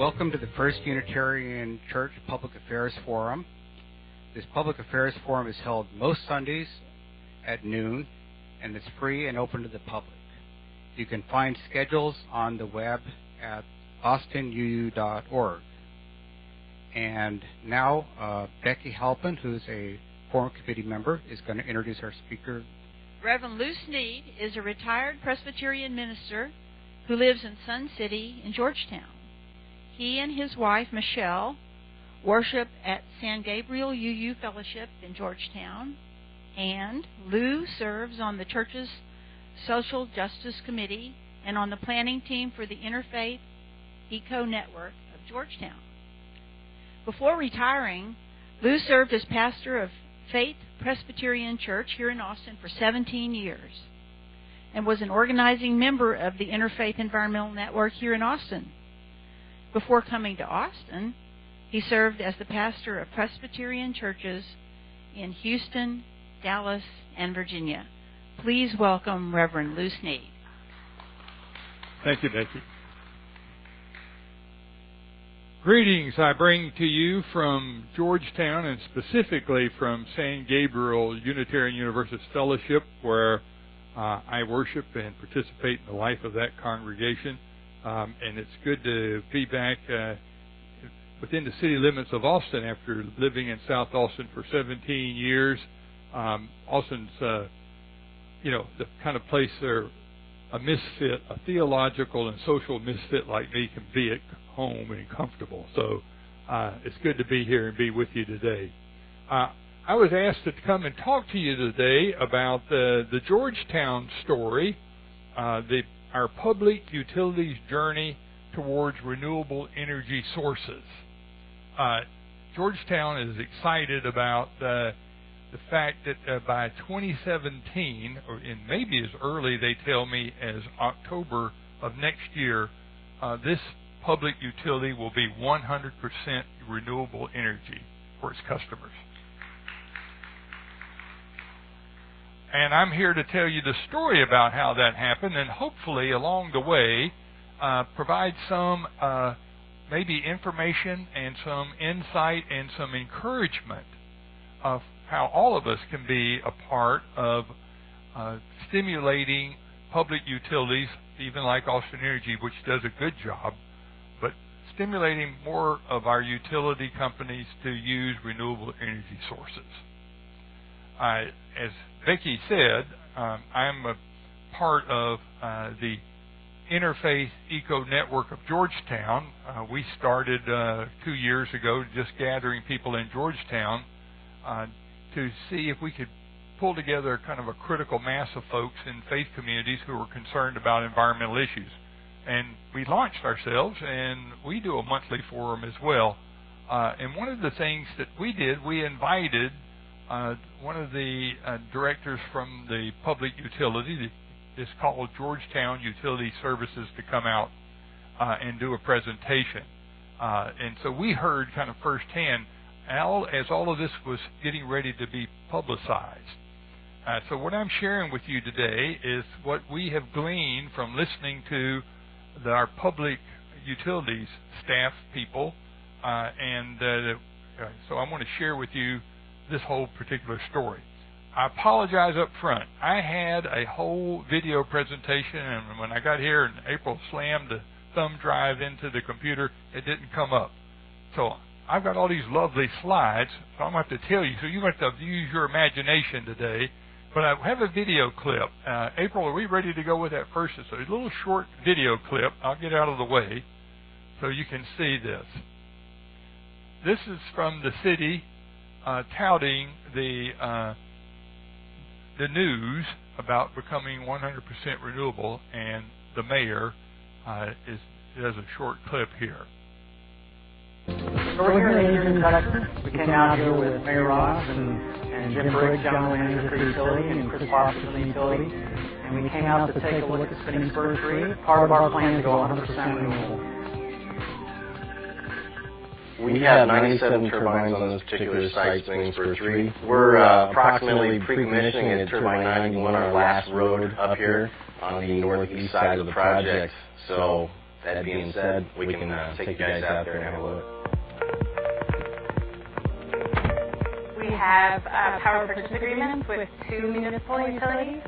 Welcome to the First Unitarian Church Public Affairs Forum. This Public Affairs Forum is held most Sundays at noon, and it's free and open to the public. You can find schedules on the web at austinuu.org. And now, Becky Halpin, who's a Forum Committee member, is going to introduce our speaker. Reverend Snead is a retired Presbyterian minister who lives in Sun City in Georgetown. He and his wife, Michelle, worship at San Gabriel UU Fellowship in Georgetown, and Lou serves on the church's Social Justice Committee and on the planning team for the Interfaith Eco Network of Georgetown. Before retiring, Lou served as pastor of Faith Presbyterian Church here in Austin for 17 years and was an organizing member of the Interfaith Environmental Network here in Austin. Before coming to Austin, he served as the pastor of Presbyterian churches in Houston, Dallas, and Virginia. Please welcome Reverend Lou Snead. Thank you, Becky. Greetings I bring to you from Georgetown, and specifically from San Gabriel Unitarian Universalist Fellowship, where I worship and participate in the life of that congregation. And it's good to be back within the city limits of Austin after living in South Austin for 17 years. Austin's, the kind of place where a misfit, a theological and social misfit like me can be at home and comfortable. So it's good to be here and be with you today. I was asked to come and talk to you today about the Georgetown story, our public utilities journey towards renewable energy sources. Georgetown is excited about the fact that by 2017, or maybe as early, they tell me, as October of next year, this public utility will be 100% renewable energy for its customers. And I'm here to tell you the story about how that happened, and hopefully along the way provide some maybe information and some insight and some encouragement of how all of us can be a part of stimulating public utilities, even like Austin Energy, which does a good job, but stimulating more of our utility companies to use renewable energy sources. As Becky said, I'm a part of the Interfaith Eco Network of Georgetown. We started 2 years ago just gathering people in Georgetown to see if we could pull together kind of a critical mass of folks in faith communities who were concerned about environmental issues. And we launched ourselves, and we do a monthly forum as well. And one of the things that we did, we invited one of the directors from the public utility, is called Georgetown Utility Services, to come out and do a presentation. And so we heard kind of firsthand as all of this was getting ready to be publicized. So what I'm sharing with you today is what we have gleaned from listening to our public utilities staff people. So I want to share with you this whole particular story. I apologize up front. I had a whole video presentation, and when I got here and April slammed the thumb drive into the computer, it didn't come up. So I've got all these lovely slides, so I'm going to have to tell you. So you have to use your imagination today. But I have a video clip. April, are we ready to go with that first? It's a little short video clip. I'll get out of the way so you can see this. This is from the city touting the news about becoming 100% renewable, and the mayor has a short clip here. So we're here in Texas. We came out here with Mayor Ross and Jim Briggs, General Manager for Utility, and Chris Foster from the Utility. And we came out to take a look at Spinning Spur 3, part of our plan to go 100% renewable. We have 97 turbines on this particular site, Spinning Spur 3. We're approximately pre-commissioning at turbine 91, our last road up here on the northeast side of the project. So that being said, we can take you guys out there and have a look. We have power purchase agreements with 2 municipal utilities.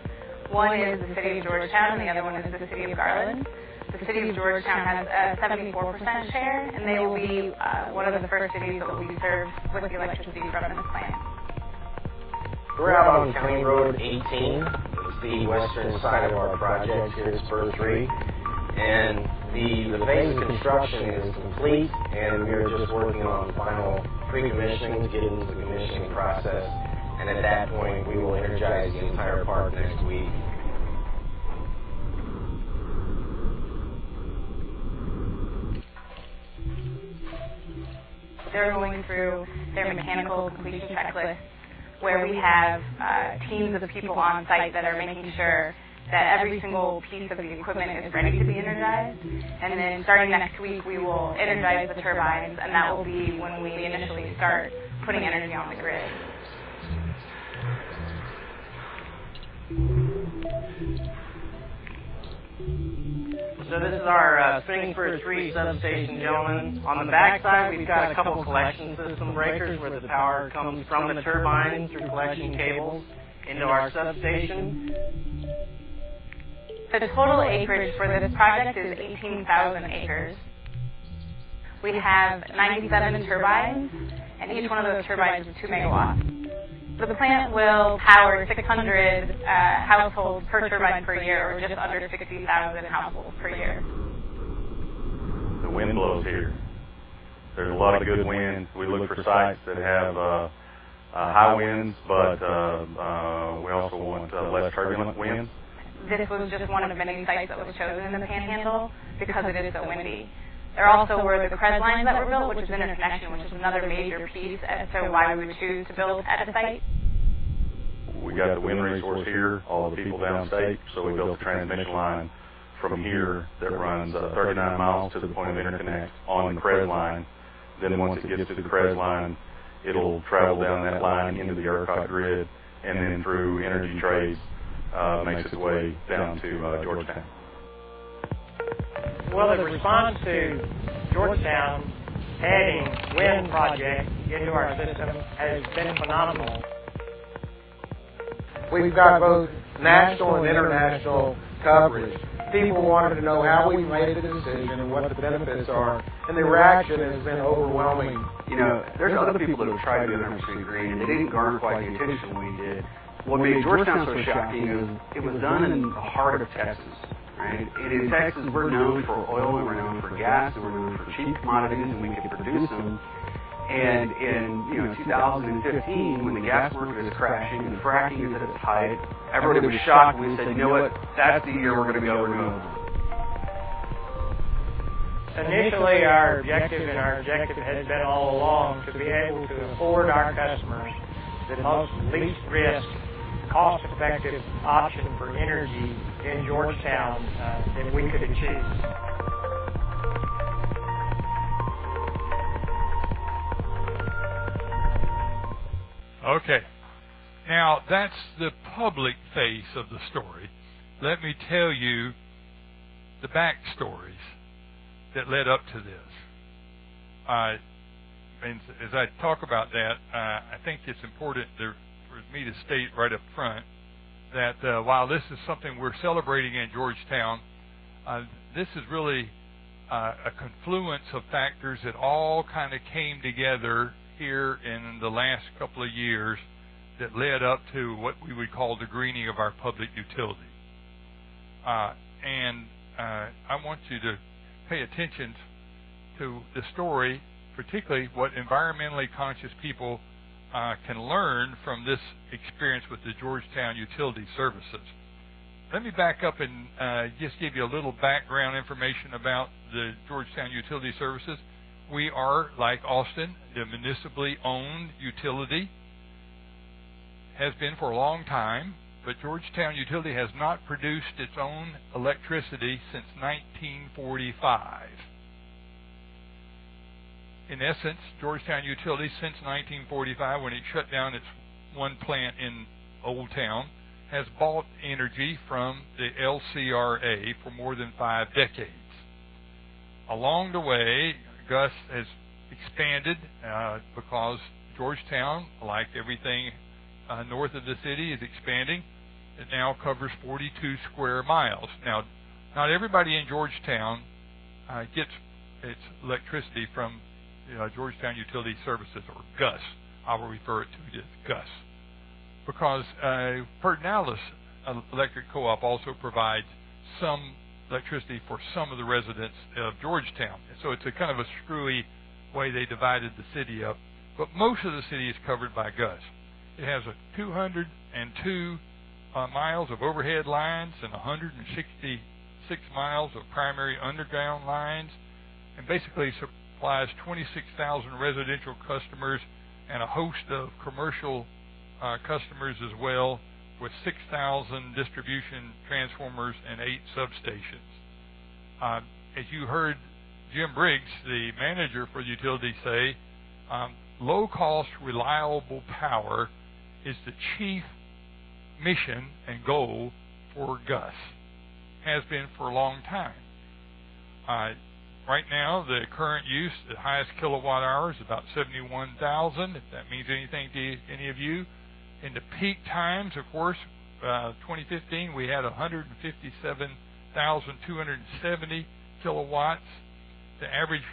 One is the City of Georgetown, and the other one is the City of Garland. The City of Georgetown has a 74% share, and they will be one of the first cities that will be served with the electricity from this plant. We're out on County Road 18. It's the western side of our project here at Spur 3. And the phase of construction is complete, and we're just working on final pre-commissioning to get into the commissioning process. And at that point, we will energize the entire park next week. They're going through their mechanical completion checklist, where we have teams of people on site that are making sure that every single piece of the equipment is ready to be energized. And then starting next week, we will energize the turbines, and that will be when we initially start putting energy on the grid. So this is our Spring Spur 3 substation, gentlemen. On the back side, we've got a couple collection system breakers where the power comes from the turbine through collection cables into our substation. The total acreage for this project is 18,000 acres. We have 97 turbines, and each one of those turbines is 2 megawatts. So the plant will power 600 households per turbine per year, or just under 60,000 households per year. The wind blows here. There's a lot of good wind. We look for sites that have high winds, but we also want less turbulent winds. This was just one of many sites that was chosen in the Panhandle because it is so windy. There also were the CREZ lines that were built, which is interconnection, which is another major piece as to why we would choose to build at a site. We got the wind resource here, all the people downstate, so we built a transmission line from here that runs 39 miles to the point of interconnect on the CREZ line. Then once it gets to the CREZ line, it'll travel down that line into the ERCOT grid, and then through energy trades, makes its way down to Georgetown. Well, the response to Georgetown adding wind projects into our system has been phenomenal. We've got both national and international coverage. People wanted to know how we made the decision and what the benefits are, and the reaction has been overwhelming. You know, there's other people that have tried to do 100% green, and they didn't garner quite the attention we did. What made Georgetown so shocking is it was done in the heart of Texas, right? And in Texas, we're known for oil, and we're known for gas, and we're known for cheap commodities, and we can produce them. And in 2015, when the gas market is crashing and fracking is at its height, everybody was shocked when we said, you know what, that's the year we're going to go renewable. Initially, our objective has been all along to be able to afford our customers the most least risk, cost-effective option for energy in Georgetown that we could achieve. Okay. Now, that's the public face of the story. Let me tell you the backstories that led up to this. And as I talk about that, I think it's important for me to state right up front that while this is something we're celebrating in Georgetown, this is really a confluence of factors that all kind of came together here in the last couple of years that led up to what we would call the greening of our public utility. And I want you to pay attention to the story, particularly what environmentally conscious people can learn from this experience with the Georgetown Utility Services. Let me back up and just give you a little background information about the Georgetown Utility Services. We are, like Austin, the municipally owned utility. Has been for a long time, but Georgetown Utility has not produced its own electricity since 1945. In essence, Georgetown Utility, since 1945, when it shut down its one plant in Old Town, has bought energy from the LCRA for more than 5 decades. along the way, Gus has expanded because Georgetown, like everything north of the city, is expanding. It now covers 42 square miles. Now, not everybody in Georgetown gets its electricity from Georgetown Utility Services, or GUS. I will refer it to it as GUS. Because Pedernales Electric Co-op also provides some electricity for some of the residents of Georgetown. So it's a kind of a screwy way they divided the city up. But most of the city is covered by GUS. It has 202 miles of overhead lines and 166 miles of primary underground lines, and basically supplies 26,000 residential customers and a host of commercial customers as well, with 6,000 distribution transformers and 8 substations. As you heard Jim Briggs, the manager for the utility, say, low-cost, reliable power is the chief mission and goal for GUS. Has been for a long time. Right now, the current use, the highest kilowatt hour, is about 71,000, if that means anything to any of you. In the peak times, of course, 2015, we had 157,270 kilowatts. The average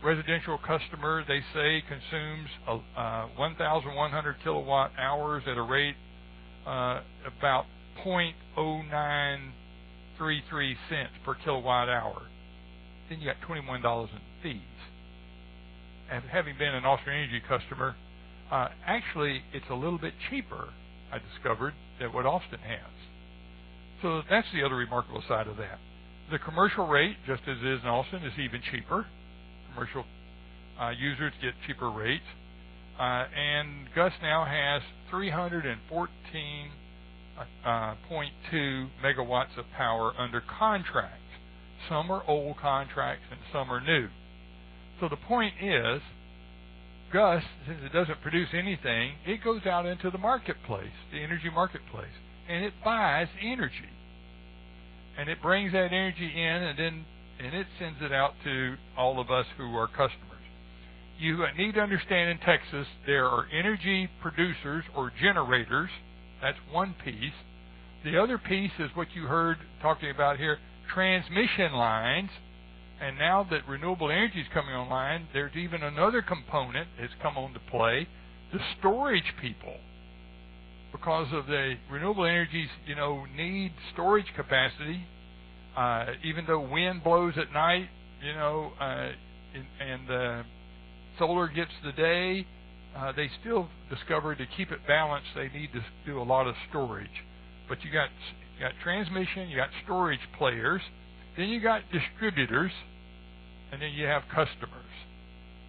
residential customer, they say, consumes 1,100 kilowatt hours at a rate about 0.0933 cents per kilowatt hour. Then you got $21 in fees. And having been an Austrian Energy customer, actually it's a little bit cheaper, I discovered, than what Austin has. So that's the other remarkable side of that. The commercial rate, just as it is in Austin, is even cheaper. Commercial users get cheaper rates. And GUS now has 314.2 megawatts of power under contract. Some are old contracts and some are new. So the point is, GUS, since it doesn't produce anything, it goes out into the marketplace, the energy marketplace, and it buys energy. And it brings that energy in, and it sends it out to all of us who are customers. You need to understand, in Texas, there are energy producers or generators. That's one piece. The other piece is what you heard talking about here, transmission lines. And now that renewable energy is coming online, there's even another component that's come on to play, the storage people. Because of the renewable energies, need storage capacity. Even though wind blows at night, and solar gets the day, they still discover to keep it balanced, they need to do a lot of storage. But you got transmission, you got storage players, then you got distributors, and then you have customers.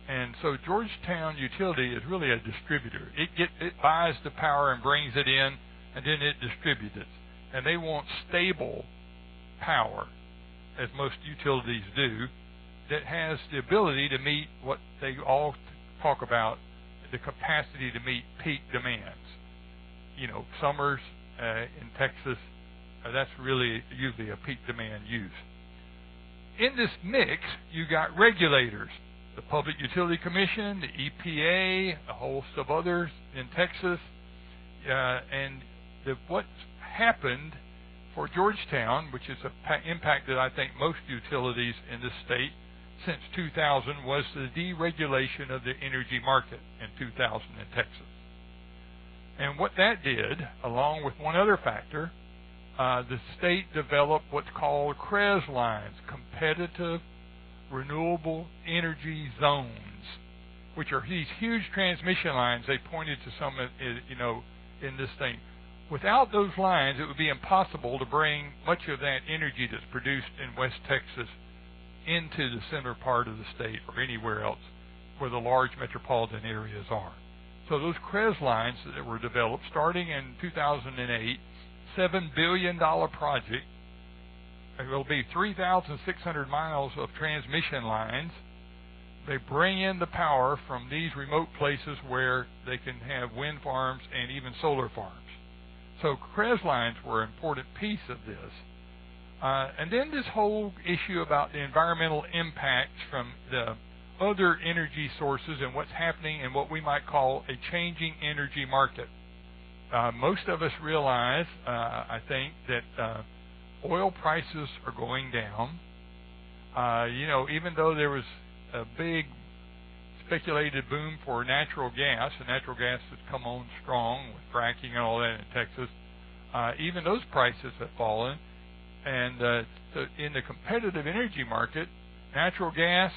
And so Georgetown Utility is really a distributor. It buys the power and brings it in, and then it distributes it. And they want stable power, as most utilities do, that has the ability to meet what they all talk about, the capacity to meet peak demands. Summers in Texas, that's really usually a peak demand use. In this mix, you got regulators, the Public Utility Commission, the EPA, a host of others in Texas, and what's happened for Georgetown, which has impacted, I think, most utilities in this state since 2000, was the deregulation of the energy market in 2000 in Texas. And what that did, along with one other factor, the state developed what's called CREZ lines, competitive renewable energy zones, which are these huge transmission lines. They pointed to some, in this thing. Without those lines, it would be impossible to bring much of that energy that's produced in West Texas into the center part of the state or anywhere else where the large metropolitan areas are. So those CREZ lines that were developed starting in 2008, $7 billion project. It will be 3,600 miles of transmission lines. They bring in the power from these remote places where they can have wind farms and even solar farms. So CREZ lines were an important piece of this. And then this whole issue about the environmental impacts from the other energy sources and what's happening in what we might call a changing energy market. Most of us realize, I think, that oil prices are going down. Even though there was a big speculated boom for natural gas, and natural gas has come on strong with fracking and all that in Texas, even those prices have fallen. And so in the competitive energy market, natural gas,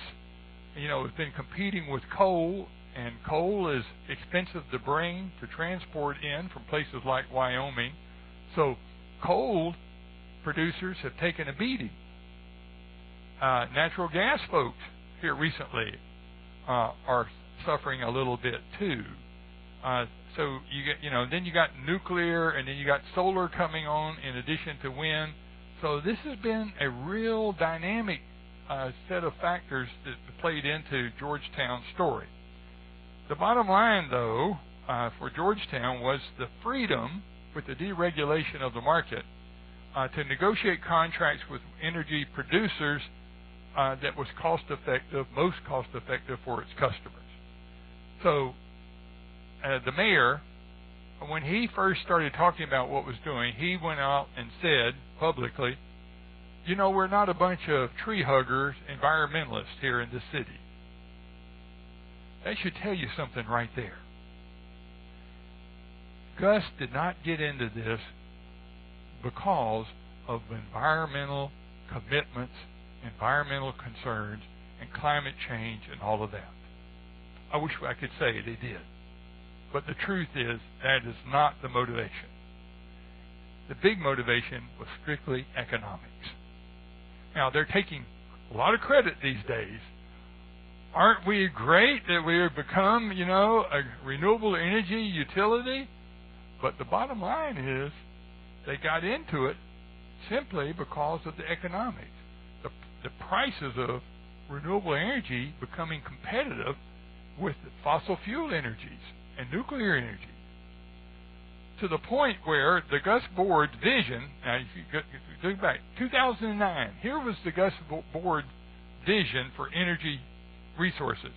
has been competing with coal, and coal is expensive to bring, to transport in from places like Wyoming. So coal producers have taken a beating. Natural gas folks here recently are suffering a little bit too. So you get, then you got nuclear, and then you got solar coming on in addition to wind. So this has been a real dynamic set of factors that played into Georgetown's story. The bottom line, though, for Georgetown was the freedom with the deregulation of the market to negotiate contracts with energy producers that was cost-effective, most cost-effective for its customers. So the mayor, when he first started talking about what was doing, he went out and said publicly, we're not a bunch of tree huggers, environmentalists here in this city. That should tell you something right there. Gus did not get into this because of environmental commitments, environmental concerns, and climate change and all of that. I wish I could say they did. But the truth is, that is not the motivation. The big motivation was strictly economics. Now, they're taking a lot of credit these days. Aren't we great that we have become, a renewable energy utility? But the bottom line is, they got into it simply because of the economics. The prices of renewable energy becoming competitive with fossil fuel energies and nuclear energy, to the point where the Gus Board's vision, now if you go back, 2009, here was the Gus Board vision for energy resources.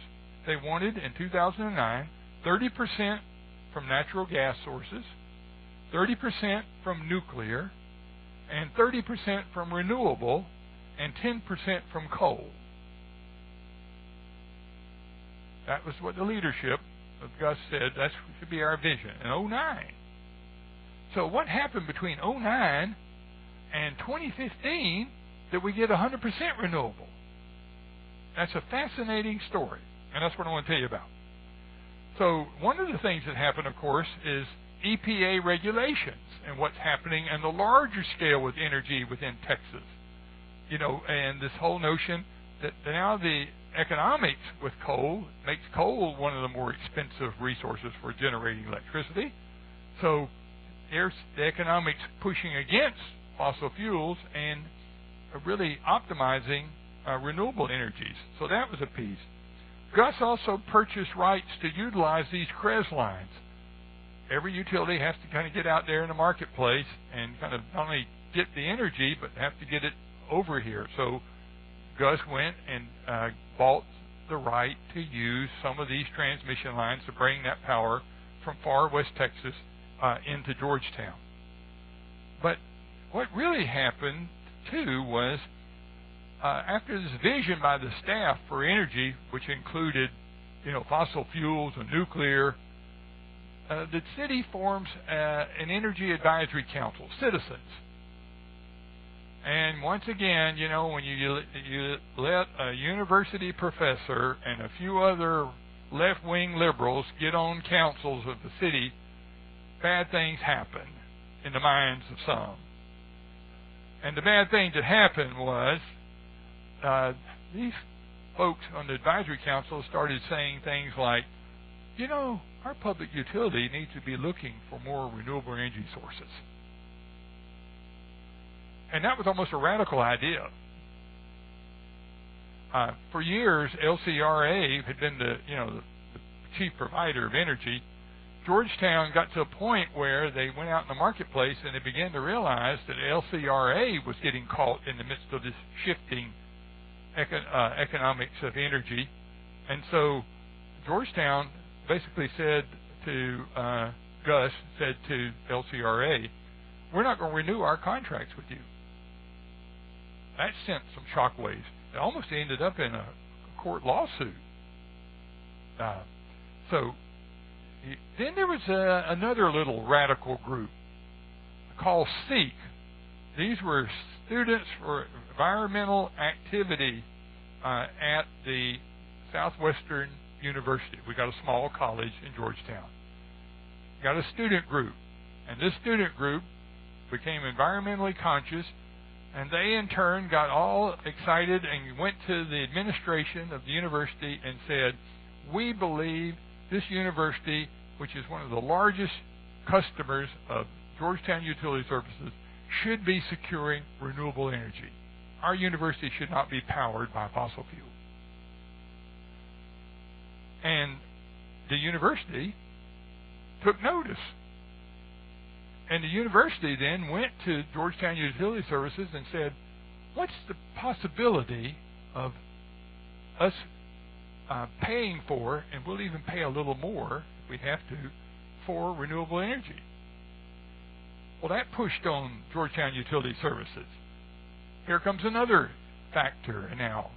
They wanted, in 2009, 30% from natural gas sources, 30% from nuclear, and 30% from renewable, and 10% from coal. That was what the leadership of Gus said that should be our vision in 2009. So what happened between 2009 and 2015 that we get 100% renewable? That's a fascinating story, and that's what I want to tell you about. So one of the things that happened, of course, is EPA regulations and what's happening on the larger scale with energy within Texas. And this whole notion that now the economics with coal makes coal one of the more expensive resources for generating electricity. So there's the economics pushing against fossil fuels and really optimizing renewable energies. So that was a piece. Gus also purchased rights to utilize these CREZ lines. Every utility has to kind of get out there in the marketplace and kind of not only get the energy, but have to get it over here. So Gus went and bought the right to use some of these transmission lines to bring that power from far west Texas into Georgetown. But what really happened, too, was after this vision by the staff for energy, which included, fossil fuels and nuclear, the city forms an energy advisory council, citizens. And once again, when you let a university professor and a few other left-wing liberals get on councils of the city, bad things happen in the minds of some. And the bad thing that happened was these folks on the advisory council started saying things like, our public utility needs to be looking for more renewable energy sources. And that was almost a radical idea. For years, LCRA had been the chief provider of energy, Georgetown got to a point where they went out in the marketplace and they began to realize that LCRA was getting caught in the midst of this shifting economics of energy. And so Georgetown basically said to Gus, said to LCRA, we're not going to renew our contracts with you. That sent some shockwaves. It almost ended up in a court lawsuit. Then there was another little radical group called SEEK. These were students for environmental activity at the Southwestern University. We got a small college in Georgetown. Got a student group, and this student group became environmentally conscious, and they in turn got all excited and went to the administration of the university and said, we believe this university, which is one of the largest customers of Georgetown Utility Services, should be securing renewable energy. Our university should not be powered by fossil fuel. And the university took notice. And the university then went to Georgetown Utility Services and said, what's the possibility of us paying for, and we'll even pay a little more if we have to, for renewable energy? Well, that pushed on Georgetown Utility Services. Here comes another factor now.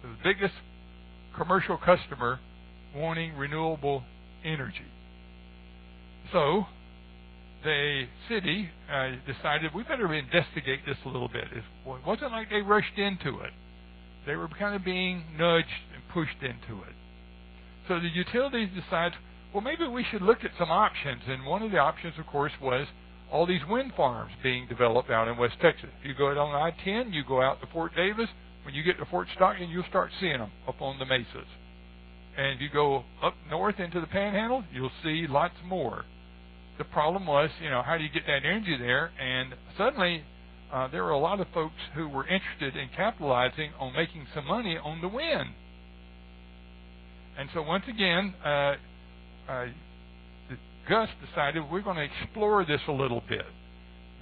The biggest commercial customer wanting renewable energy. So the city decided we better investigate this a little bit. It wasn't like they rushed into it. They were kind of being nudged and pushed into it. So the utilities decided, well, maybe we should look at some options. And one of the options, of course, was all these wind farms being developed out in West Texas. If you go out on I-10, you go out to Fort Davis. When you get to Fort Stockton, you'll start seeing them up on the mesas. And if you go up north into the Panhandle, you'll see lots more. The problem was, how do you get that energy there? And suddenly, there were a lot of folks who were interested in capitalizing on making some money on the wind. And so once again, Gus decided we're going to explore this a little bit.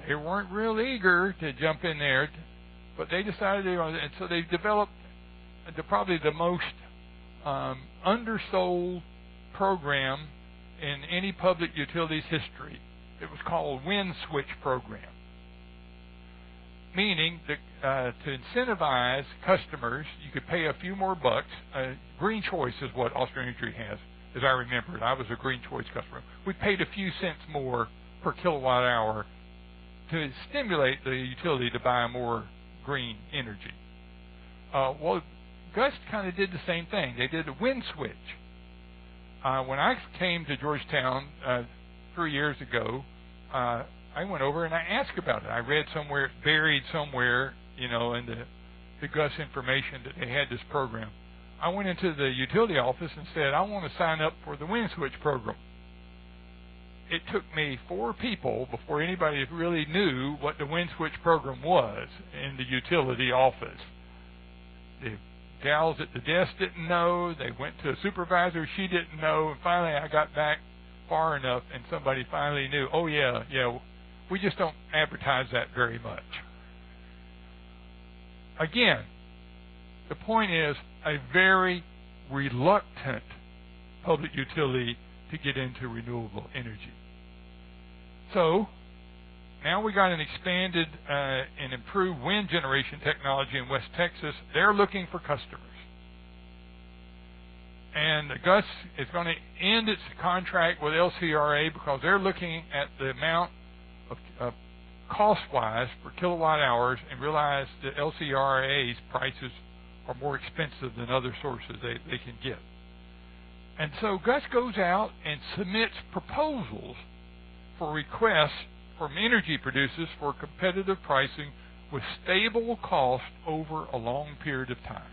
They weren't real eager to jump in there, but they decided and so they developed probably the most undersold program in any public utilities history. It was called Wind Switch Program, meaning that to incentivize customers, you could pay a few more bucks. Green Choice is what Austrian Energy has, as I remember it. I was a Green Choice customer. We paid a few cents more per kilowatt hour to stimulate the utility to buy more green energy. Well, Gus kind of did the same thing. They did a wind switch. When I came to Georgetown 3 years ago, I went over and I asked about it. I read somewhere, it's buried somewhere, in the Gus information that they had this program. I went into the utility office and said, I want to sign up for the wind switch program. It took me 4 people before anybody really knew what the wind switch program was in the utility office. The gals at the desk didn't know. They went to a supervisor. She didn't know. And finally, I got back far enough, and somebody finally knew, oh, yeah, we just don't advertise that very much. Again, the point is a very reluctant public utility to get into renewable energy. So now we got an expanded and improved wind generation technology in West Texas. They're looking for customers. And Gus is going to end its contract with LCRA because they're looking at the amount of cost-wise per kilowatt hours and realize that LCRA's prices are more expensive than other sources they can get. And so Gus goes out and submits proposals for requests from energy producers for competitive pricing with stable cost over a long period of time.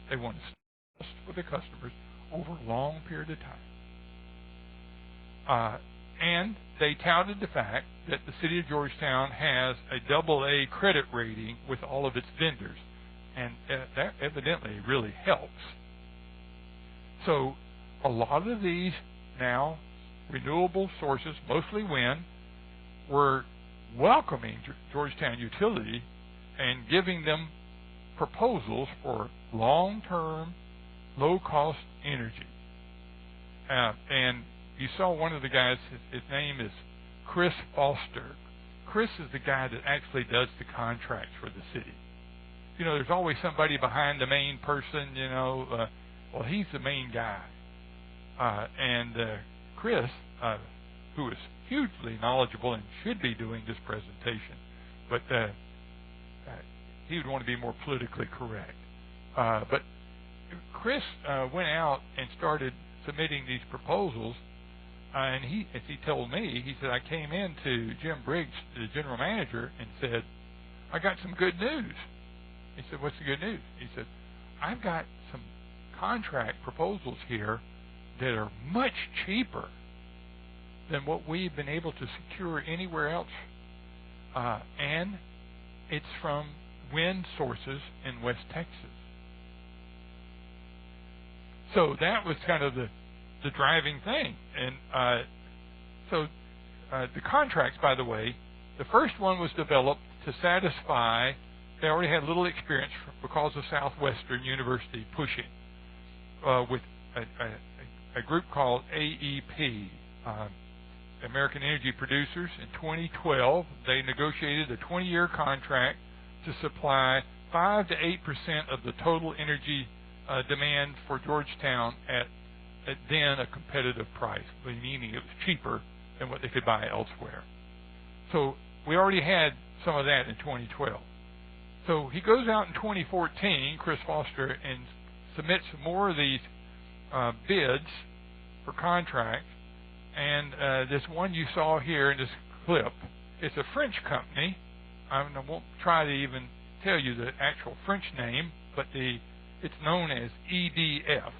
They want to cost for the customers over a long period of time. And they touted the fact that the city of Georgetown has a AA credit rating with all of its vendors. And that evidently really helps. So a lot of these now renewable sources, mostly wind, were welcoming Georgetown Utility and giving them proposals for long-term, low-cost energy. And you saw one of the guys, his name is Chris Foster. Chris is the guy that actually does the contracts for the city. You know, there's always somebody behind the main person, well, he's the main guy. Chris, who is hugely knowledgeable and should be doing this presentation, but he would want to be more politically correct. But Chris went out and started submitting these proposals, and as he told me, he said, I came in to Jim Briggs, the general manager, and said, I got some good news. He said, what's the good news? He said, I've got some contract proposals here that are much cheaper than what we've been able to secure anywhere else. And it's from wind sources in West Texas. So that was kind of the driving thing. And the contracts, by the way, the first one was developed to satisfy, they already had little experience because of Southwestern University pushing with a group called AEP, American Energy Producers. In 2012, they negotiated a 20-year contract to supply 5 to 8% of the total energy demand for Georgetown at then a competitive price, meaning it was cheaper than what they could buy elsewhere. So we already had some of that in 2012. So he goes out in 2014, Chris Foster, and submits more of these bids for contracts. And this one you saw here in this clip, it's a French company. I won't try to even tell you the actual French name, but it's known as EDF.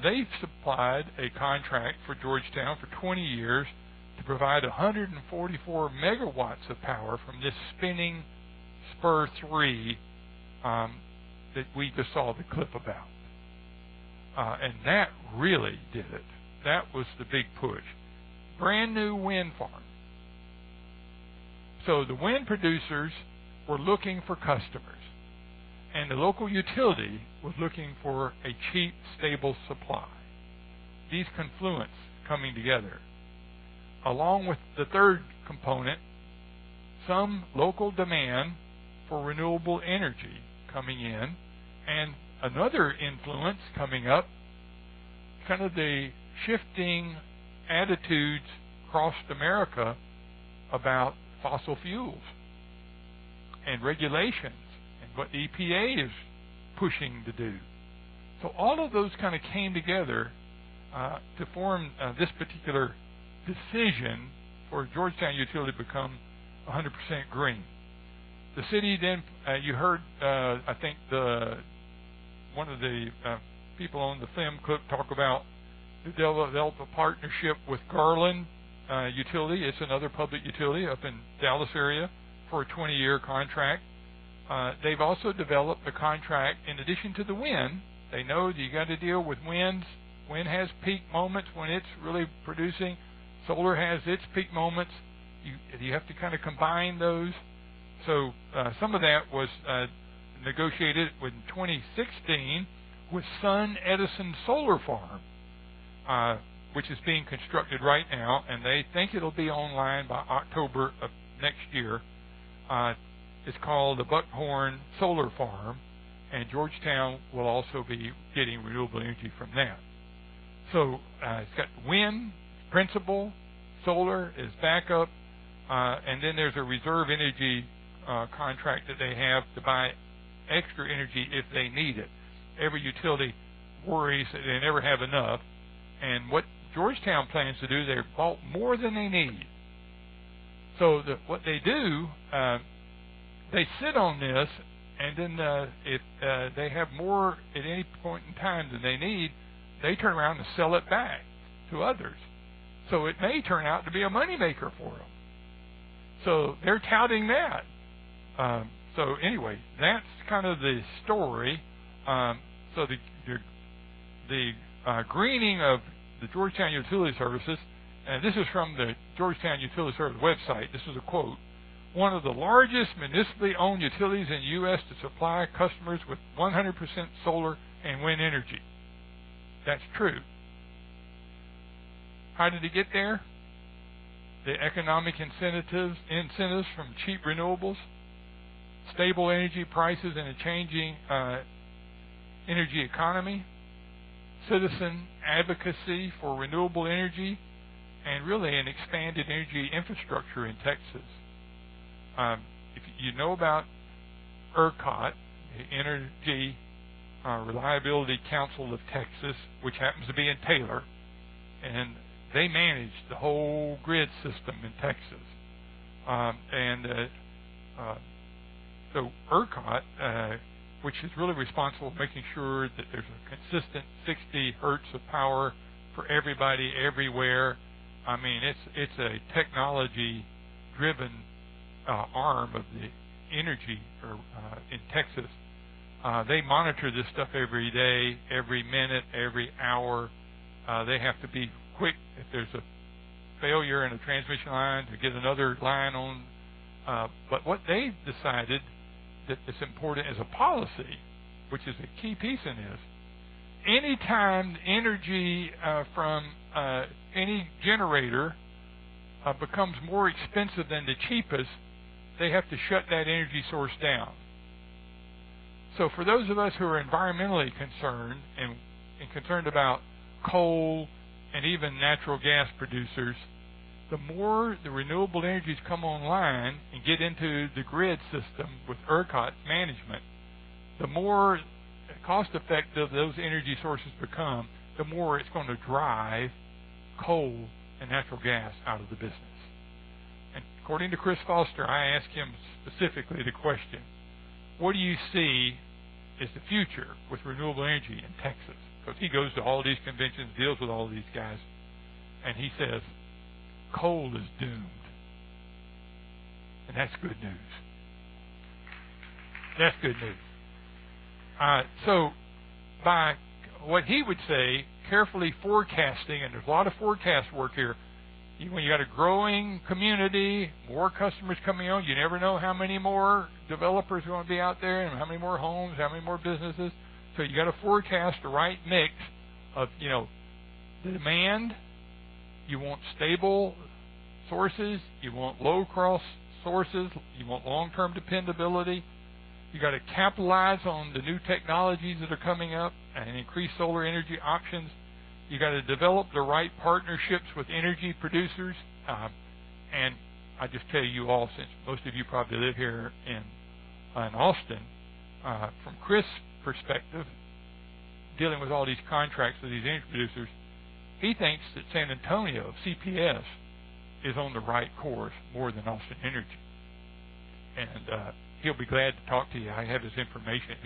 They've supplied a contract for Georgetown for 20 years to provide 144 megawatts of power from this spinning Spur 3 that we just saw the clip about. And that really did it. That was the big push. Brand new wind farm. So the wind producers were looking for customers, and the local utility was looking for a cheap, stable supply. These confluence coming together. Along with the third component, some local demand for renewable energy coming in, and another influence coming up, kind of the shifting attitudes across America about fossil fuels and regulations and what the EPA is pushing to do. So all of those kind of came together to form this particular decision for Georgetown Utility to become 100% green. The city then, you heard, I think, one of the people on the film clip talk about the develop a partnership with Garland Utility. It's another public utility up in Dallas area for a 20-year contract. They've also developed a contract in addition to the wind. They know that you got to deal with winds. Wind has peak moments when it's really producing. Solar has its peak moments. You have to kind of combine those. So some of that was negotiated in 2016 with Sun Edison Solar Farm, which is being constructed right now, and they think it'll be online by October of next year. It's called the Buckhorn Solar Farm, and Georgetown will also be getting renewable energy from that. So it's got wind, principal, solar is backup, and then there's a reserve energy contract that they have to buy extra energy if they need it. Every utility worries that they never have enough, and what Georgetown plans to do, they've bought more than they need. So what they do, they sit on this, and then if they have more at any point in time than they need, they turn around and sell it back to others. So it may turn out to be a moneymaker for them. So they're touting that. So anyway, that's kind of the story. So the greening of the Georgetown Utility Services, and this is from the Georgetown Utility Services website. This is a quote. One of the largest municipally owned utilities in the U.S. to supply customers with 100% solar and wind energy. That's true. How did it get there? The economic incentives from cheap renewables, stable energy prices in a changing energy economy, citizen advocacy for renewable energy, and really an expanded energy infrastructure in Texas. If you know about ERCOT, the Energy Reliability Council of Texas, which happens to be in Taylor, and they manage the whole grid system in Texas. So ERCOT, which is really responsible for making sure that there's a consistent 60 hertz of power for everybody everywhere. I mean, it's a technology-driven arm of the energy in Texas. They monitor this stuff every day, every minute, every hour. They have to be quick if there's a failure in a transmission line to get another line on. But what they've decided that is important as a policy, which is a key piece in this, anytime energy from any generator becomes more expensive than the cheapest, they have to shut that energy source down. So for those of us who are environmentally concerned and concerned about coal and even natural gas producers, the more the renewable energies come online and get into the grid system with ERCOT management, the more cost-effective those energy sources become, the more it's going to drive coal and natural gas out of the business. And according to Chris Foster, I asked him specifically the question, what do you see as the future with renewable energy in Texas? Because he goes to all these conventions, deals with all these guys, and he says, coal is doomed. And that's good news. That's good news. So by what he would say, carefully forecasting, and there's a lot of forecast work here, when you got a growing community, more customers coming on, you never know how many more developers are going to be out there and how many more homes, how many more businesses. So you got to forecast the right mix of, the demand. You want stable sources. You want low-cost sources. You want long-term dependability. You got to capitalize on the new technologies that are coming up and increase solar energy options. You got to develop the right partnerships with energy producers. And I just tell you all, since most of you probably live here in Austin, from Chris' perspective, dealing with all these contracts with these energy producers, he thinks that San Antonio, CPS, is on the right course more than Austin Energy. And he'll be glad to talk to you. I have his information.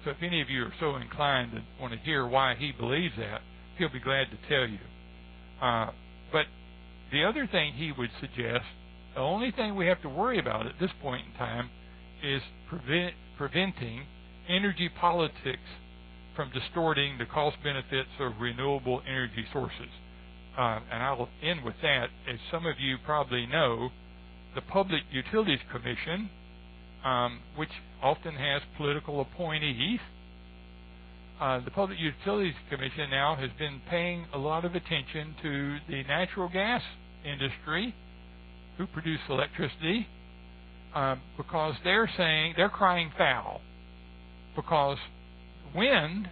So if any of you are so inclined and want to hear why he believes that, he'll be glad to tell you. But the other thing he would suggest, the only thing we have to worry about at this point in time is preventing energy politics from distorting the cost benefits of renewable energy sources. And I will end with that. As some of you probably know, the Public Utilities Commission, which often has political appointees, the Public Utilities Commission now has been paying a lot of attention to the natural gas industry who produce electricity, because they're crying foul, because wind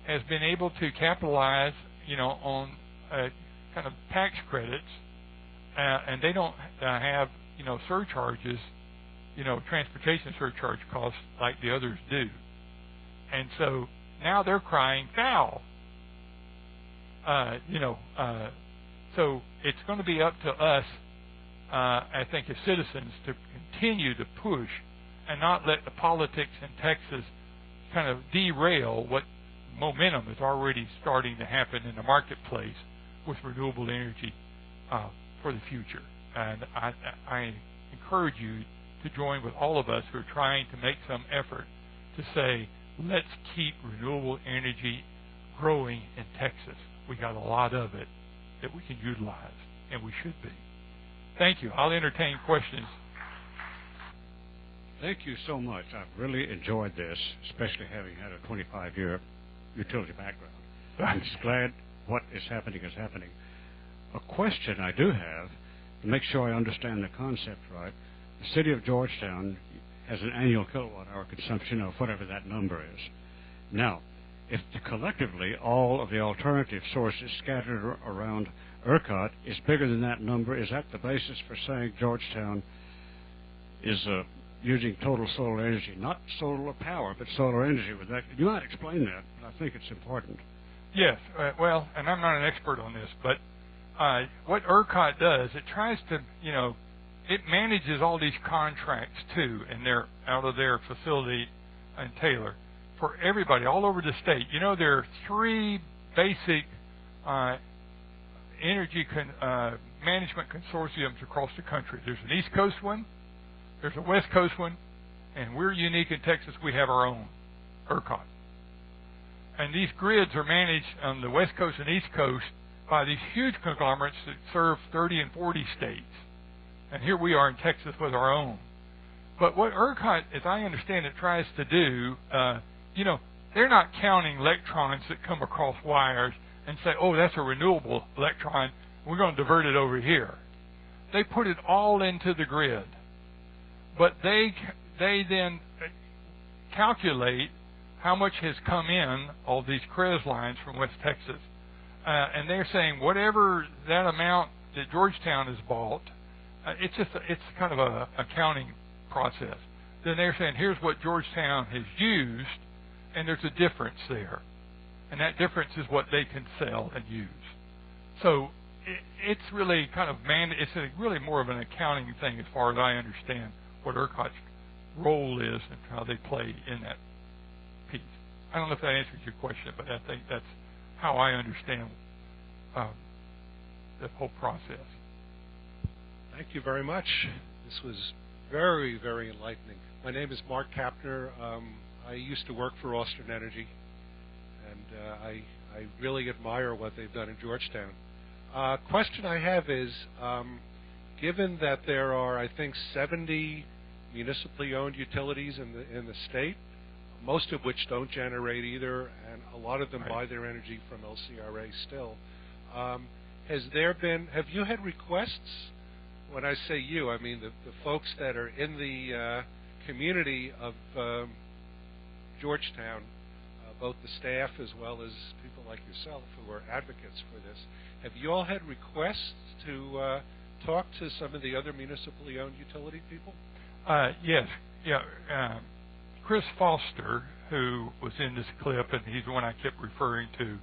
has been able to capitalize, on kind of tax credits, and they don't have, surcharges, transportation surcharge costs like the others do. And so now they're crying foul. So it's going to be up to us, I think, as citizens, to continue to push and not let the politics in Texas kind of derail what momentum is already starting to happen in the marketplace with renewable energy for the future. And I encourage you to join with all of us who are trying to make some effort to say, let's keep renewable energy growing in Texas. we got a lot of it that we can utilize, and we should be. Thank you. I'll entertain questions. Thank you so much. I've really enjoyed this, especially having had a 25-year utility background. I'm just glad what is happening is happening. A question I do have, to make sure I understand the concept right, the city of Georgetown has an annual kilowatt-hour consumption of whatever that number is. Now, if collectively all of the alternative sources scattered around ERCOT is bigger than that number, is that the basis for saying Georgetown is using total solar energy? Not solar power, but solar energy. With that, you might explain that, but I think it's important. Yes, well, and I'm not an expert on this, but what ERCOT does, it tries to, it manages all these contracts too, and they're out of their facility in Taylor for everybody all over the state. There are three basic energy management consortiums across the country. There's an East Coast one, there's a West Coast one, and we're unique in Texas. We have our own, ERCOT. And these grids are managed on the West Coast and East Coast by these huge conglomerates that serve 30 and 40 states. And here we are in Texas with our own. But what ERCOT, as I understand it, tries to do, they're not counting electrons that come across wires and say, oh, that's a renewable electron, we're going to divert it over here. They put it all into the grid. But they then calculate how much has come in, all these CREZ lines from West Texas. And they're saying whatever that amount that Georgetown has bought, it's kind of a accounting process. Then they're saying here's what Georgetown has used, and there's a difference there. And that difference is what they can sell and use. So it's really kind of really more of an accounting thing as far as I understand what ERCOT's role is and how they play in that piece. I don't know if that answers your question, but I think that's how I understand the whole process. Thank you very much. This was very, very enlightening. My name is Mark Kapner. I used to work for Austin Energy, and I really admire what they've done in Georgetown. Question I have is, given that there are, I think, 70 municipally owned utilities in the state, most of which don't generate either, and a lot of them buy their energy from LCRA still. Have you had requests? When I say you, I mean the folks that are in the community of Georgetown, both the staff as well as people like yourself who are advocates for this. Have you all had requests to talk to some of the other municipally owned utility people? Yes. Yeah. Chris Foster, who was in this clip, and he's the one I kept referring to,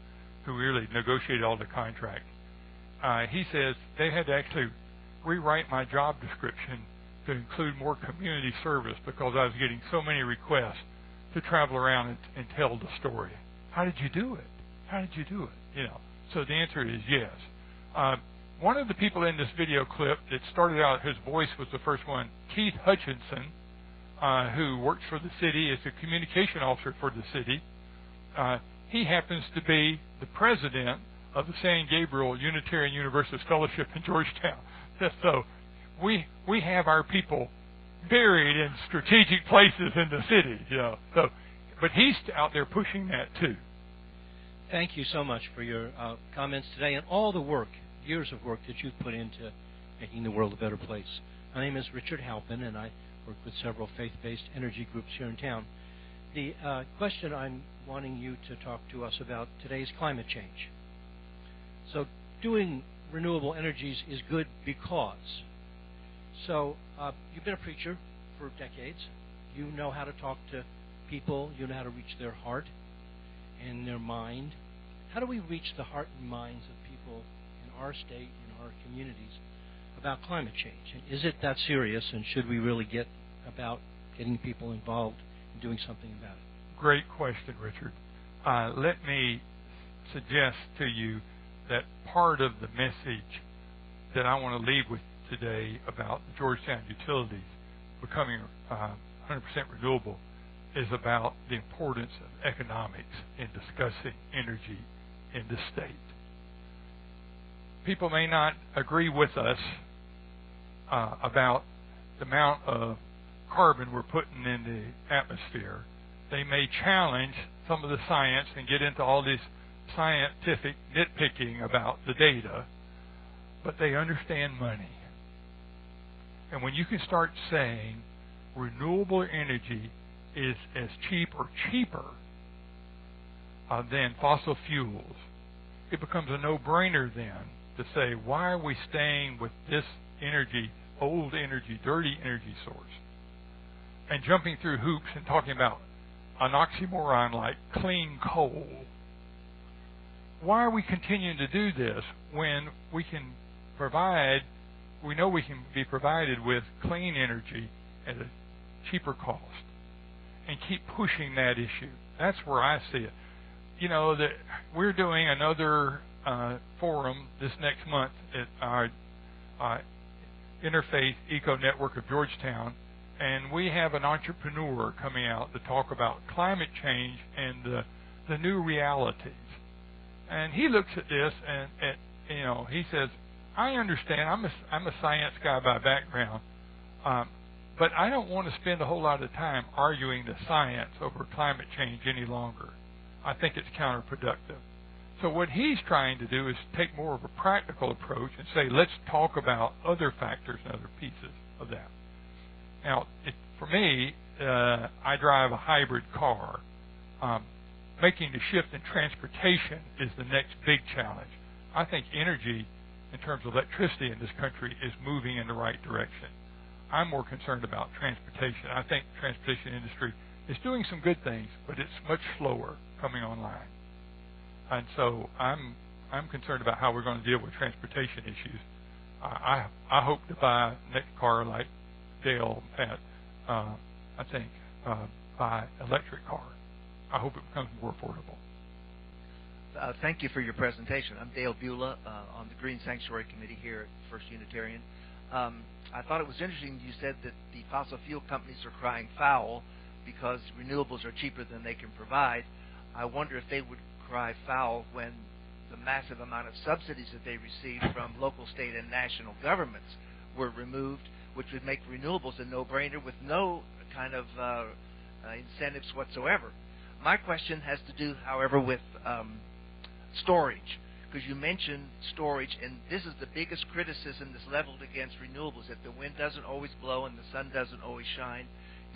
who really negotiated all the contracts, he says they had to actually rewrite my job description to include more community service because I was getting so many requests to travel around and tell the story. How did you do it? How did you do it? So the answer is yes. One of the people in this video clip that started out, whose voice was the first one, Keith Hutchinson, who works for the city, is the communication officer for the city. He happens to be the president of the San Gabriel Unitarian Universalist Fellowship in Georgetown. So we have our people buried in strategic places in the city, So, but he's out there pushing that too. Thank you so much for your comments today and all the work, years of work that you've put into making the world a better place. My name is Richard Halpin, and I work with several faith-based energy groups here in town. The question I'm wanting you to talk to us about today is climate change. So doing renewable energies is good because. So you've been a preacher for decades. You know how to talk to people. You know how to reach their heart and their mind. How do we reach the heart and minds of people in our state, in our communities, about climate change? And is it that serious, and should we really get about getting people involved and doing something about it? Great question, Richard. Let me suggest to you that part of the message that I want to leave with today about the Georgetown utilities becoming 100% renewable is about the importance of economics in discussing energy in the state. people may not agree with us about the amount of carbon we're putting in the atmosphere. They may challenge some of the science and get into all this scientific nitpicking about the data, but they understand money. And when you can start saying renewable energy is as cheap or cheaper than fossil fuels, it becomes a no-brainer then to say, why are we staying with this energy, old energy, dirty energy source, and jumping through hoops and talking about an oxymoron like clean coal? Why are we continuing to do this when we can provide, we know we can be provided with clean energy at a cheaper cost, and keep pushing that issue? That's where I see it. You know, that we're doing another forum this next month at our Interfaith Eco Network of Georgetown, and we have an entrepreneur coming out to talk about climate change and the new realities. And he looks at this and you know, he says, I understand, I'm a science guy by background, but I don't want to spend a whole lot of time arguing the science over climate change any longer. I think it's counterproductive. So what he's trying to do is take more of a practical approach and say, let's talk about other factors and other pieces of that. Now, for me, I drive a hybrid car. Making the shift in transportation is the next big challenge. I think energy, in terms of electricity in this country, is moving in the right direction. I'm more concerned about transportation. I think the transportation industry is doing some good things, but it's much slower coming online. And so I'm concerned about how we're going to deal with transportation issues. I hope to buy a next car like Dale at, I think, buy electric car. I hope it becomes more affordable. Thank you for your presentation. I'm Dale Beulah on the Green Sanctuary Committee here at First Unitarian. I thought it was interesting you said that the fossil fuel companies are crying foul because renewables are cheaper than they can provide. I wonder if they would cry foul when the massive amount of subsidies that they received from local, state, and national governments were removed, which would make renewables a no-brainer with no kind of incentives whatsoever. My question has to do, however, with storage, because you mentioned storage, and this is the biggest criticism that's leveled against renewables, that the wind doesn't always blow and the sun doesn't always shine.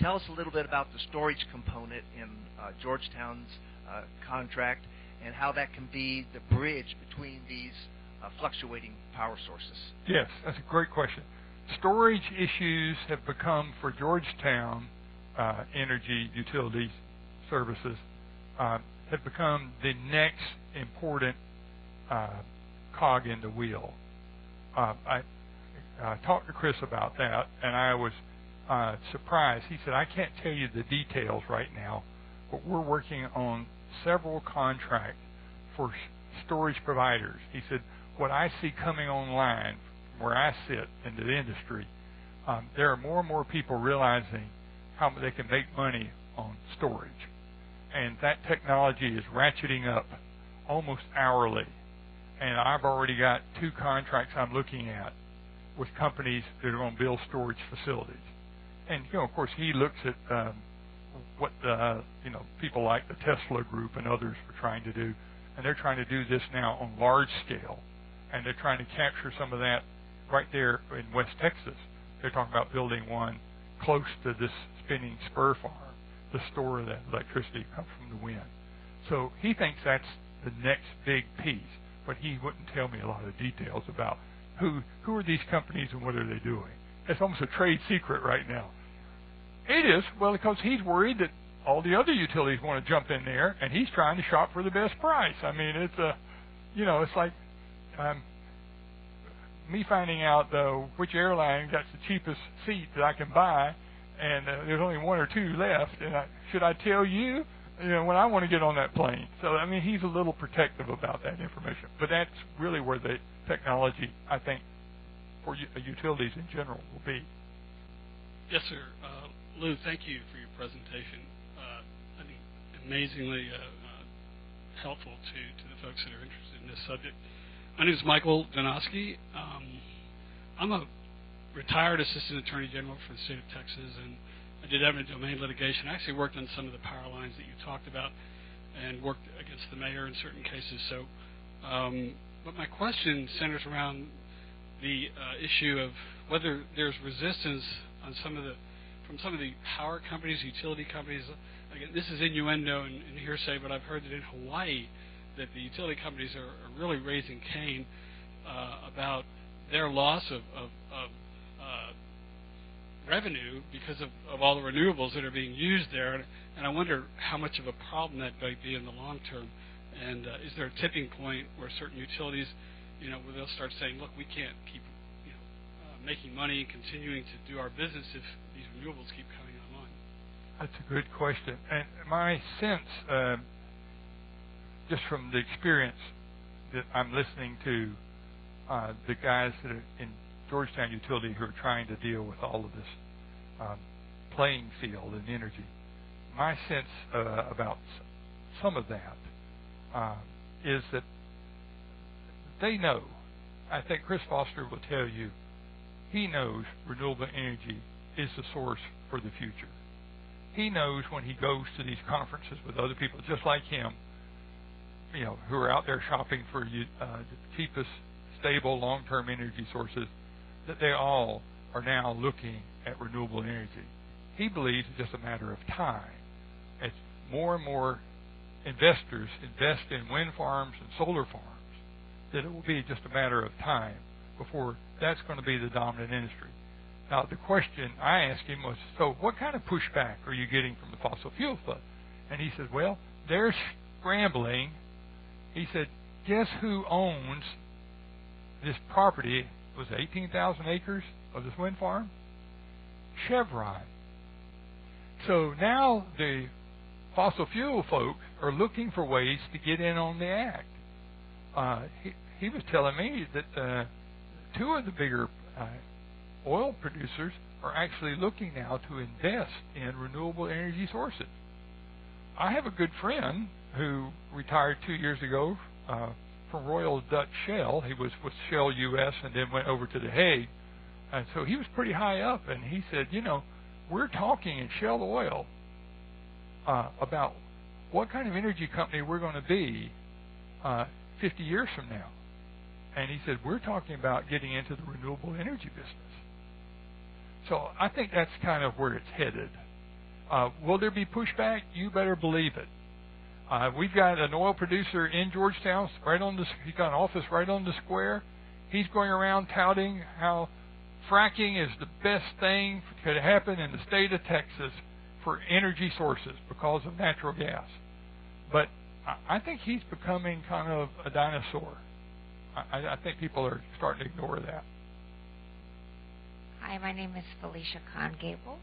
Tell us a little bit about the storage component in Georgetown's contract and how that can be the bridge between these fluctuating power sources. Yes, that's a great question. Storage issues have become, for Georgetown energy utility services, have become the next important cog in the wheel. I talked to Chris about that, and I was surprised. He said, I can't tell you the details right now, but we're working on several contracts for storage providers. He said, what I see coming online from where I sit in the industry, there are more and more people realizing how they can make money on storage. And that technology is ratcheting up almost hourly. And I've already got 2 contracts I'm looking at with companies that are going to build storage facilities. And, you know, of course, he looks at what people like the Tesla Group and others are trying to do. And they're trying to do this now on large scale. And they're trying to capture some of that right there in West Texas. They're talking about building one close to this spinning spur farm to store that electricity that comes from the wind. So he thinks that's the next big piece, but he wouldn't tell me a lot of details about who are these companies and what are they doing. It's almost a trade secret right now. It is, well, because he's worried that all the other utilities want to jump in there, and he's trying to shop for the best price. I mean, it's it's like me finding out, though, which airline got the cheapest seat that I can buy, and there's only 1 or 2 left, and should I tell you, when I want to get on that plane? So, I mean, he's a little protective about that information. But that's really where the technology, I think, for utilities in general will be. Yes, sir. Lou, thank you for your presentation. I think amazingly helpful to the folks that are interested in this subject. My name is Michael Donosky. I'm a retired assistant attorney general for the state of Texas, and I did eminent domain litigation. I actually worked on some of the power lines that you talked about and worked against the mayor in certain cases. So, but my question centers around the issue of whether there's resistance on from some of the power companies, utility companies. Again, this is innuendo and hearsay, but I've heard that in Hawaii that the utility companies are really raising Cain about their loss of revenue because of all the renewables that are being used there, and I wonder how much of a problem that might be in the long term. And is there a tipping point where certain utilities, where they'll start saying, "Look, we can't keep, making money and continuing to do our business if these renewables keep coming online"? That's a good question, and my sense, just from the experience that I'm listening to, the guys that are in Georgetown Utility who are trying to deal with all of this playing field and energy. My sense about some of that is that they know. I think Chris Foster will tell you he knows renewable energy is the source for the future. He knows when he goes to these conferences with other people just like him, who are out there shopping for the cheapest, stable, long-term energy sources, that they all are now looking at renewable energy. He believes it's just a matter of time. As more and more investors invest in wind farms and solar farms, that it will be just a matter of time before that's going to be the dominant industry. Now, the question I asked him was, so what kind of pushback are you getting from the fossil fuel club? And he said, well, they're scrambling. He said, guess who owns this property? Was 18,000 acres of this wind farm? Chevron. So now the fossil fuel folks are looking for ways to get in on the act. He was telling me that two of the bigger oil producers are actually looking now to invest in renewable energy sources. I have a good friend who retired 2 years ago from Royal Dutch Shell. He was with Shell U.S. and then went over to The Hague. And so he was pretty high up, and he said, we're talking in Shell Oil about what kind of energy company we're going to be 50 years from now. And he said, we're talking about getting into the renewable energy business. So I think that's kind of where it's headed. Will there be pushback? You better believe it. We've got an oil producer in Georgetown, he's got an office right on the square. He's going around touting how fracking is the best thing that could happen in the state of Texas for energy sources because of natural gas. But I think he's becoming kind of a dinosaur. I think people are starting to ignore that. Hi, my name is Felicia Congable.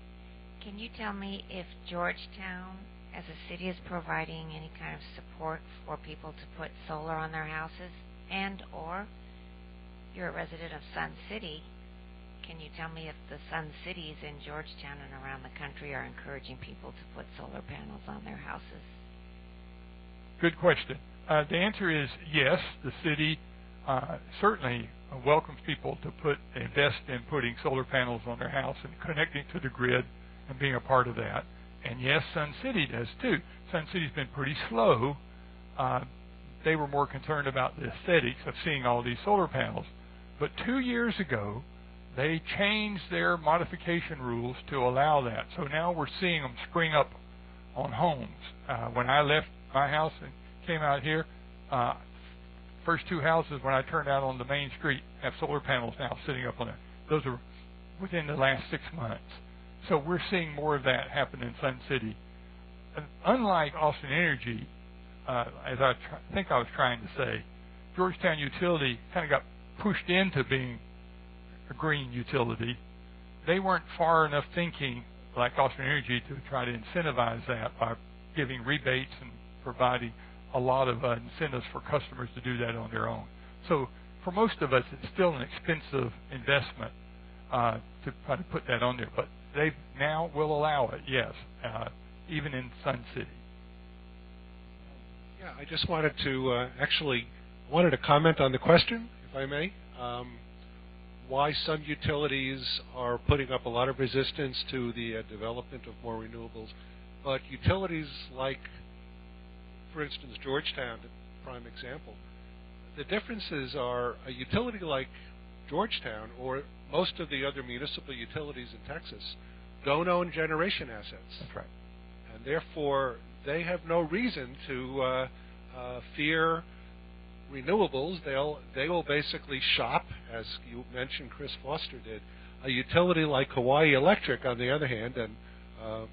Can you tell me if Georgetown as a city is providing any kind of support for people to put solar on their houses, and or you're a resident of Sun City, can you tell me if the Sun Cities in Georgetown and around the country are encouraging people to put solar panels on their houses? Good question. The answer is yes. The city certainly welcomes people to invest in putting solar panels on their house and connecting to the grid and being a part of that. And yes, Sun City does too. Sun City's been pretty slow. They were more concerned about the aesthetics of seeing all these solar panels. But 2 years ago, they changed their modification rules to allow that. So now we're seeing them spring up on homes. When I left my house and came out here, first two houses when I turned out on the main street have solar panels now sitting up on it. Those are within the last 6 months. So we're seeing more of that happen in Sun City. And unlike Austin Energy, as I think I was trying to say, Georgetown Utility kind of got pushed into being a green utility. They weren't far enough thinking like Austin Energy to try to incentivize that by giving rebates and providing a lot of incentives for customers to do that on their own. So for most of us, it's still an expensive investment to try to put that on there. But they now will allow it, yes, even in Sun City. Yeah, I just wanted to actually wanted to comment on the question, if I may. Why some utilities are putting up a lot of resistance to the development of more renewables, but utilities like, for instance, Georgetown, a prime example, the differences are a utility like Georgetown or most of the other municipal utilities in Texas don't own generation assets. That's right. And therefore, they have no reason to fear renewables. They will basically shop, as you mentioned Chris Foster did. A utility like Hawaii Electric, on the other hand, and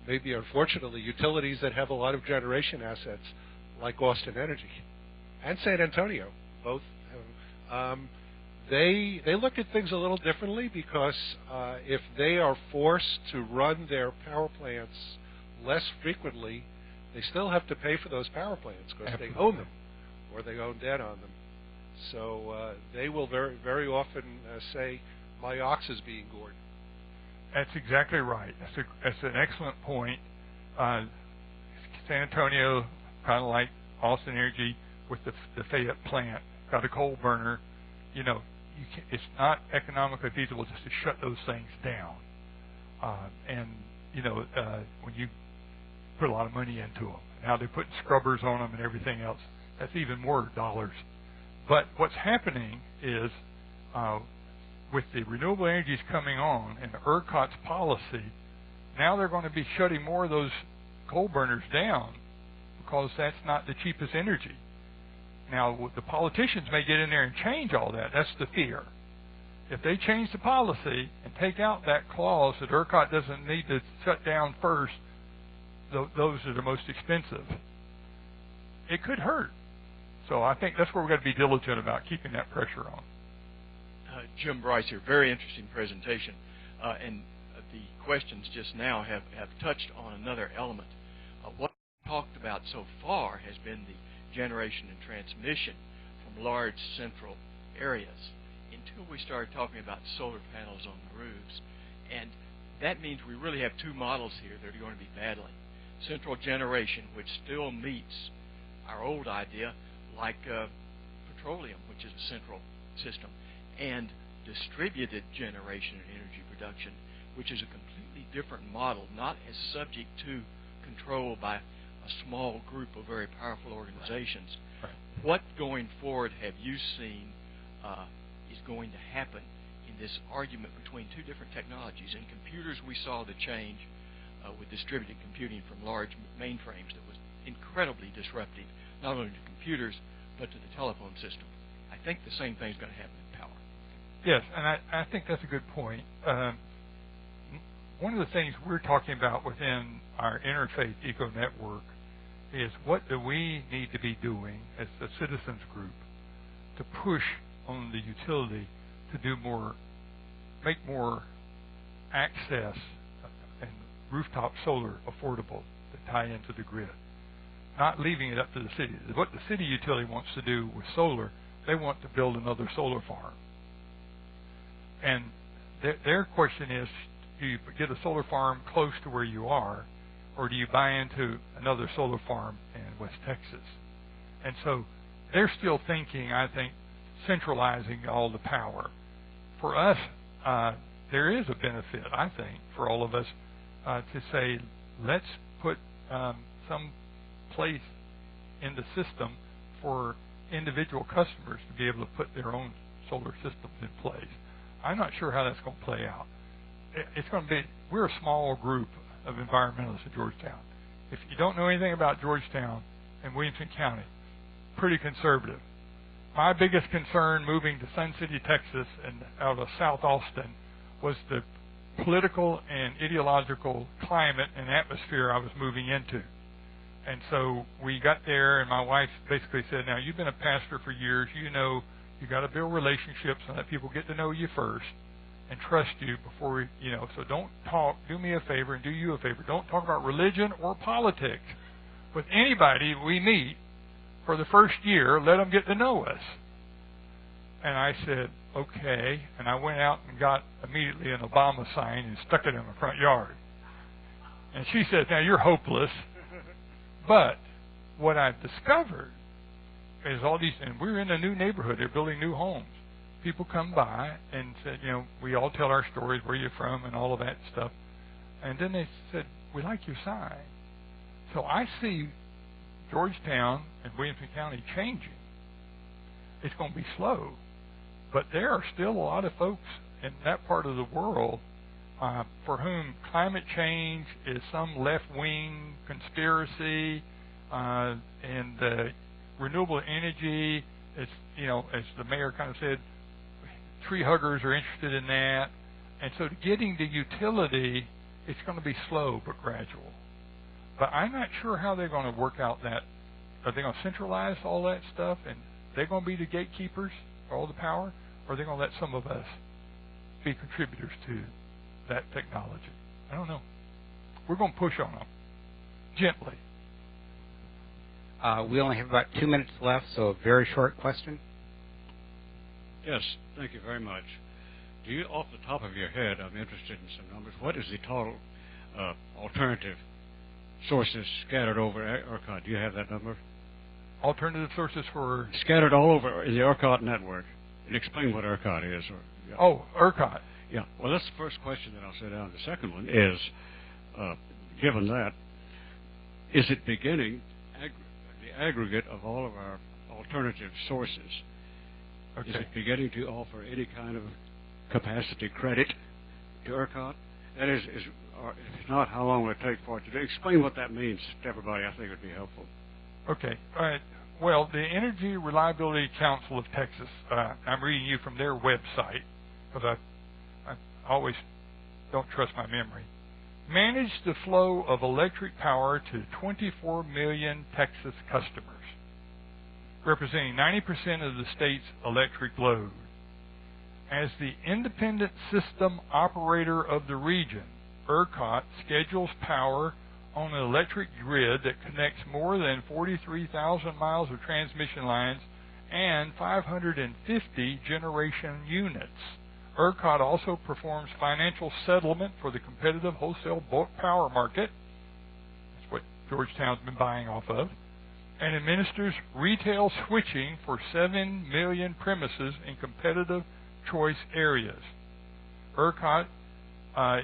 maybe unfortunately utilities that have a lot of generation assets like Austin Energy and San Antonio, both they look at things a little differently because if they are forced to run their power plants less frequently, they still have to pay for those power plants because they own them or they own debt on them. So they will very, very often say, my ox is being gored. That's exactly right. That's an excellent point. San Antonio, kind of like Austin Energy with the Fayette plant, got a coal burner. You know, it's not economically feasible just to shut those things down. And, you know, when you put a lot of money into them, now they're putting scrubbers on them and everything else, that's even more dollars. But what's happening is with the renewable energies coming on and ERCOT's policy, now they're going to be shutting more of those coal burners down because that's not the cheapest energy. Now, the politicians may get in there and change all that. That's the fear. If they change the policy and take out that clause that ERCOT doesn't need to shut down first those are the most expensive, it could hurt. So I think that's where we've got to be diligent about keeping that pressure on. Jim Bryce here. Very interesting presentation. And the questions just now have touched on another element. What we talked about so far has been the generation and transmission from large central areas until we started talking about solar panels on the roofs. And that means we really have two models here that are going to be battling. Central generation, which still meets our old idea, like petroleum, which is a central system, and distributed generation and energy production, which is a completely different model, not as subject to control by a small group of very powerful organizations. Right. What going forward have you seen is going to happen in this argument between two different technologies? In computers, we saw the change with distributed computing from large mainframes that was incredibly disruptive, not only to computers, but to the telephone system. I think the same thing is going to happen in power. Yes, and I think that's a good point. One of the things we're talking about within our interfaith eco network is what do we need to be doing as a citizens group to push on the utility to do more, make more access and rooftop solar affordable to tie into the grid. Not leaving it up to the city. What the city utility wants to do with solar, they want to build another solar farm. And their question is, do you get a solar farm close to where you are, or do you buy into another solar farm in West Texas? And so they're still thinking, I think, centralizing all the power. For us, there is a benefit, I think, for all of us to say, let's put some place in the system for individual customers to be able to put their own solar systems in place. I'm not sure how that's going to play out. It's going to be, we're a small group of environmentalists in Georgetown. If you don't know anything about Georgetown and Williamson County, pretty conservative. My biggest concern moving to Sun City, Texas, and out of South Austin was the political and ideological climate and atmosphere I was moving into. And so we got there, and my wife basically said, now, you've been a pastor for years. You know you got to build relationships and let people get to know you first and trust you before, so don't talk. Do me a favor and do you a favor. Don't talk about religion or politics with anybody we meet for the first year. Let them get to know us. And I said, okay. And I went out and got immediately an Obama sign and stuck it in the front yard. And she said, now, you're hopeless. But what I've discovered is all these, and we're in a new neighborhood. They're building new homes. People come by and said, we all tell our stories, where you're from, and all of that stuff. And then they said, we like your sign. So I see Georgetown and Williamson County changing. It's going to be slow, but there are still a lot of folks in that part of the world for whom climate change is some left-wing conspiracy, and renewable energy is, as the mayor kind of said, tree huggers are interested in that. And so getting the utility, it's going to be slow but gradual. But I'm not sure how they're going to work out that. Are they going to centralize all that stuff and they're going to be the gatekeepers for all the power? Or are they going to let some of us be contributors to that technology? I don't know. We're going to push on them gently. We only have about 2 minutes left, so a very short question. Yes, thank you very much. Do you, off the top of your head, I'm interested in some numbers, what is the total alternative sources scattered over ERCOT? Do you have that number? Alternative sources for? Scattered all over the ERCOT network. And explain what ERCOT is. ERCOT. Yeah, well, that's the first question that I'll say down. The second one is, given that, is it beginning, the aggregate of all of our alternative sources, is it beginning to offer any kind of capacity credit to ERCOT? That is or if not, how long will it take for it to do? Explain what that means to everybody. I think it would be helpful. Okay. All right. Well, the Energy Reliability Council of Texas, I'm reading you from their website, because I always don't trust my memory, managed the flow of electric power to 24 million Texas customers, representing 90% of the state's electric load. As the independent system operator of the region, ERCOT schedules power on an electric grid that connects more than 43,000 miles of transmission lines and 550 generation units. ERCOT also performs financial settlement for the competitive wholesale bulk power market. That's what Georgetown's been buying off of. And administers retail switching for 7 million premises in competitive choice areas. ERCOT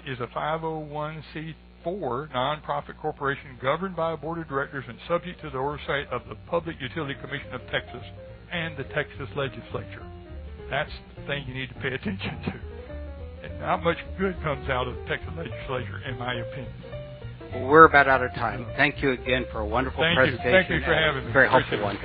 is a 501c4 nonprofit corporation governed by a board of directors and subject to the oversight of the Public Utility Commission of Texas and the Texas legislature. That's the thing you need to pay attention to. And not much good comes out of the Texas legislature, in my opinion. Well, we're about out of time. Thank you again for a wonderful presentation. Thank you for having me. Very helpful one.